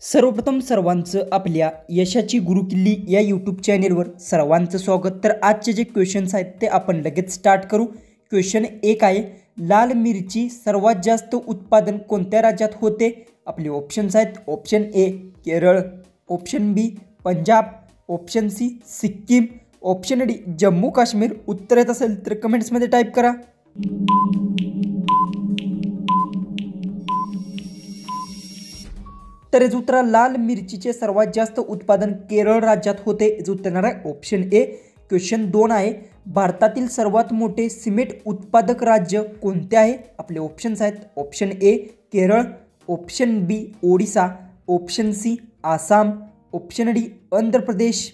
सर्वप्रथम सर्वांचं आपल्या यशाची गुरुकिल्ली या यूट्यूब चॅनेलवर सर्वांचं स्वागत। तर आजचे जे क्वेश्चन्स आहेत ते आपण लगेच स्टार्ट करू। क्वेश्चन 1 आहे, लाल मिरची सर्वात जास्त उत्पादन कोणत्या राज्यात होते? आपले ऑप्शन्स आहेत, option A Kerala, option B Punjab, option C Sikkim, option D Jammu Kashmir. उत्तर येत असेल तर कमेंट्समध्ये टाईप करा। तर याचं उत्तर लाल मिरचीचे सर्वात जास्त उत्पादन केरळ राज्यात होते। याचं उत्तर येणार आहे ऑप्शन ए। क्वेश्चन 2 आहे, भारतातील सर्वात मोठे सिमेंट उत्पादक राज्य कोणते आहे? आपले ऑप्शन्स आहेत, option A Kerala, option B Odisha, option C Assam, option D Andhra Pradesh.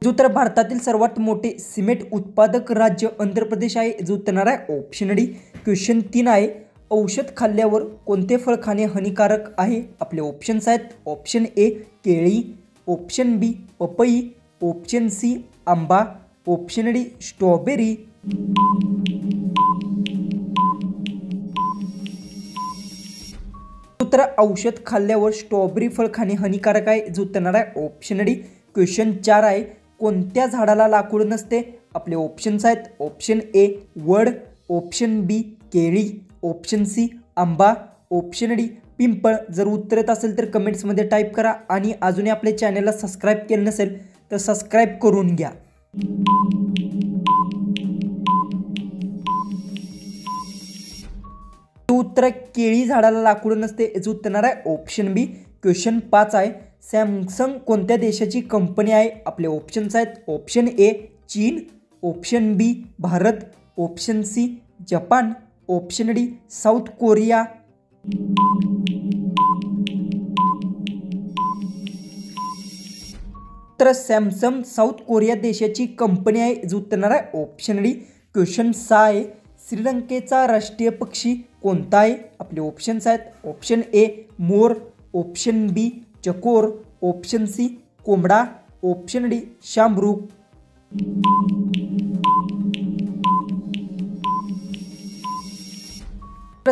उत्तर भारतातील सर्वात मोठे सिमेंट उत्पादक राज्य आंध्र प्रदेश आहे। जो उत्तर येणार आहे ऑप्शन डी। क्वेश्चन 3 आहे, औषध खाल्ल्यावर कोणते फळ खाणे हानिकारक आहे? आपले ऑप्शन्स आहेत, ऑप्शन ए केळी, ऑप्शन बी पपई, ऑप्शन सी आंबा, ऑप्शन डी स्ट्रॉबेरी। उत्तर औषध खाल्ल्यावर स्ट्रॉबेरी फळ खाणे हानिकारक आहे। जो उत्तर येणार आहे ऑप्शन डी। क्वेश्चन 4 आहे, कोणत्या झाडाला लाकूड नसते? आपले ऑप्शन्स आहेत, ऑप्शन ए वड, ऑप्शन बी केळी, ऑप्शन सी आंबा, ऑप्शन डी पिंपळ। जर उत्तर येत असेल तर कमेंट्समध्ये टाईप करा आणि अजूनही आपल्या चॅनलला सबस्क्राईब केलं नसेल तर सबस्क्राईब करून घ्या। उत्तर केळी झाडाला लाकूड नसते। याचं उत्तर येणार आहे ऑप्शन बी। क्वेश्चन 5 आहे, सॅमसंग कोणत्या देशाची कंपनी आहे? आपले ऑप्शन्स आहेत, ऑप्शन ए चीन, option B Bharat, option C Japan, option D South Korea. तर सॅमसंग साऊथ कोरिया देशाची कंपनी आहे। जो उत्तर येणार आहे ऑप्शन डी। क्वेश्चन 6 आहे, श्रीलंकेचा राष्ट्रीय पक्षी कोणता आहे? आपले ऑप्शन्स आहेत, ऑप्शन ए मोर, ऑप्शन बी चकोर, ऑप्शन सी कोंबडा, ऑप्शन डी शामरूख।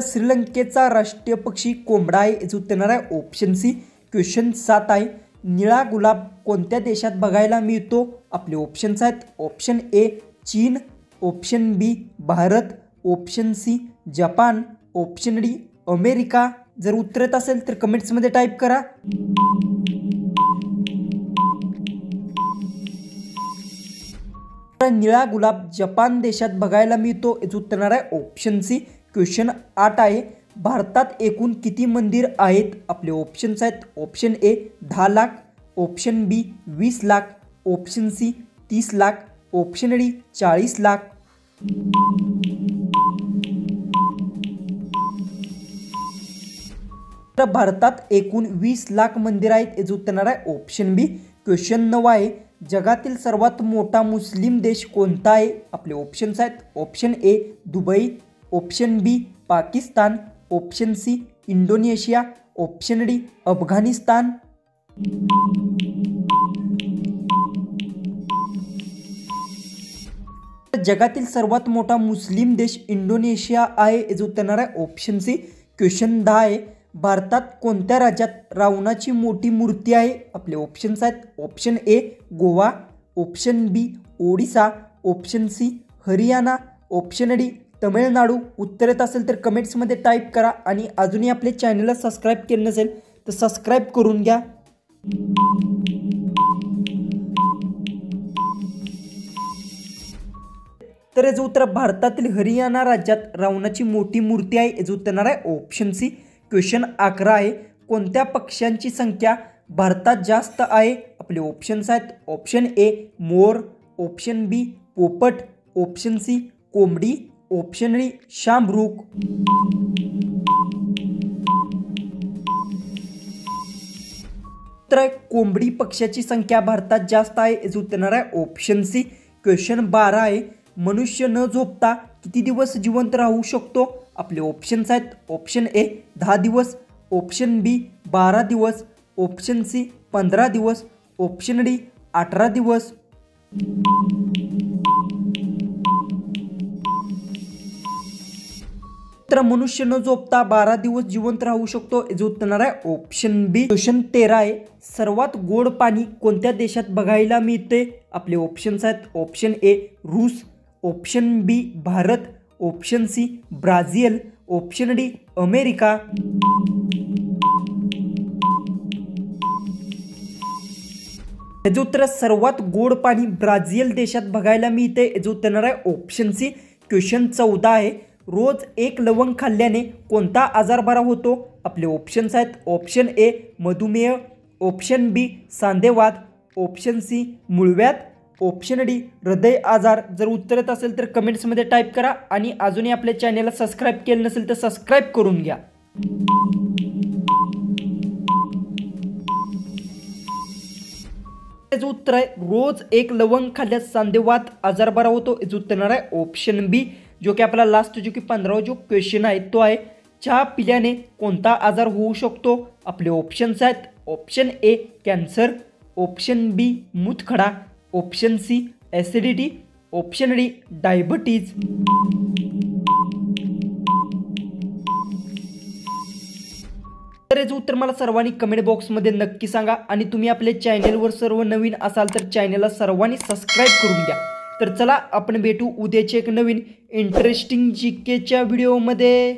श्रीलंकेचा राष्ट्रीय पक्षी कोंबडा आहे। याचं उत्तर येणार आहे ऑप्शन सी। क्वेश्चन 7 आहे, निळा गुलाब कोणत्या देशात बघायला मिळतो? आपले ऑप्शन्स आहेत, ऑप्शन ए चीन, option B Bharat, option C Japan, option D America. जर उत्तर येत असेल तर कमेंट्समध्ये टाईप करा। निळा गुलाब जपान देशात बघायला मिळतो। याचं उत्तर येणार आहे ऑप्शन सी। क्वेश्चन 8 आहे, भारतात एकूण किती मंदिर आहेत? आपले ऑप्शन्स आहेत, option A 10 lakh, option B 20 lakh, option C 30 lakh, option D 40 lakh. तर भारतात एकूण 20 लाख मंदिर आहेत। याचं उत्तर येणार आहे ऑप्शन बी। क्वेश्चन 9 आहे, जगातील सर्वात मोठा मुस्लिम देश कोणता आहे? आपले ऑप्शन्स आहेत, option A Dubai, option B Pakistan, option C Indonesia, option D Afghanistan. जगातील सर्वात मोठा मुस्लिम देश इंडोनेशिया आहे। याचं उत्तर येणार आहे ऑप्शन सी। क्वेश्चन 10 आहे, भारतात कोणत्या राज्यात रावणाची मोठी मूर्ती आहे? आपले ऑप्शन्स आहेत, option A Goa, option B Odisha, option C Haryana, option D Tamil Nadu. उत्तर येत असेल तर कमेंट्समध्ये टाईप करा आणि अजूनही आपल्या चॅनलला सबस्क्राईब केलं नसेल तर सबस्क्राईब करून घ्या। तर याचं उत्तर भारतातील हरियाणा राज्यात रावणाची मोठी मूर्ती आहे। याचं उत्तर येणार आहे ऑप्शन सी। क्वेश्चन 11 आहे, कोणत्या पक्ष्यांची संख्या भारतात जास्त आहे? आपले ऑप्शन्स आहेत, ऑप्शन ए मोर, ऑप्शन बी पोपट, ऑप्शन सी कोंबडी, ऑप्शन डी शामरूख। तर कोंबडी पक्ष्याची संख्या भारतात जास्त आहे। याचं उत्तर येणार आहे ऑप्शन सी। क्वेश्चन 12 आहे, मनुष्य न झोपता किती दिवस जिवंत राहू शकतो? आपले ऑप्शन्स आहेत, ऑप्शन ए 10 दिवस, ऑप्शन बी 12 दिवस, ऑप्शन सी 15 दिवस, ऑप्शन डी 18 दिवस। उत्तर मनुष्य न झोपता 12 दिवस जिवंत राहू शकतो. याचं उत्तर येणार आहे ऑप्शन बी. क्वेश्चन 13 आहे. सर्वात गोड पाणी कोणत्या देशात बघायला मिळते? आपले ऑप्शन्स आहेत. ऑप्शन ए रूस, option B Bharat, option C Brazil, option D America. याचं उत्तर सर्वात गोड पाणी ब्राझील देशात बघायला मिळते. याचं उत्तर येणार आहे ऑप्शन सी. क्वेश्चन 14 आहे. रोज एक लवंग खाल्ल्याने कोणता आजार बरा होतो? आपले ऑप्शन्स आहेत. ऑप्शन ए मधुमेह, ऑप्शन बी सांधेवात, ऑप्शन सी मूळव्याध, ऑप्शन डी हृदय आजार. जर उत्तर येत असेल तर कमेंट्समध्ये टाईप करा आणि अजूनही आपल्या चॅनलला सबस्क्राईब केलं नसेल तर सबस्क्राईब करून घ्या. याचं उत्तर आहे रोज एक लवंग खाल्ल्यास सांधेवात आजार बरा होतो. याचं उत्तर येणार आहे ऑप्शन बी. जो की आपला लास्ट जो की 15वा जो क्वेश्चन आहे तो आहे चहा पिल्याने कोणता आजार होऊ शकतो? आपले ऑप्शन्स आहेत. Option A cancer, option B मूतखडा, option C acidity, option D diabetes. तर याचं उत्तर मला सर्वांनी कमेंट बॉक्समध्ये नक्की सांगा आणि तुम्ही आपल्या चॅनलवर सर्व नवीन असाल तर चॅनलला सर्वांनी सबस्क्राईब करून घ्या. तर चला आपण भेटू उद्याच्या एक नवीन इंटरेस्टिंग जीकेच्या व्हिडिओमध्ये.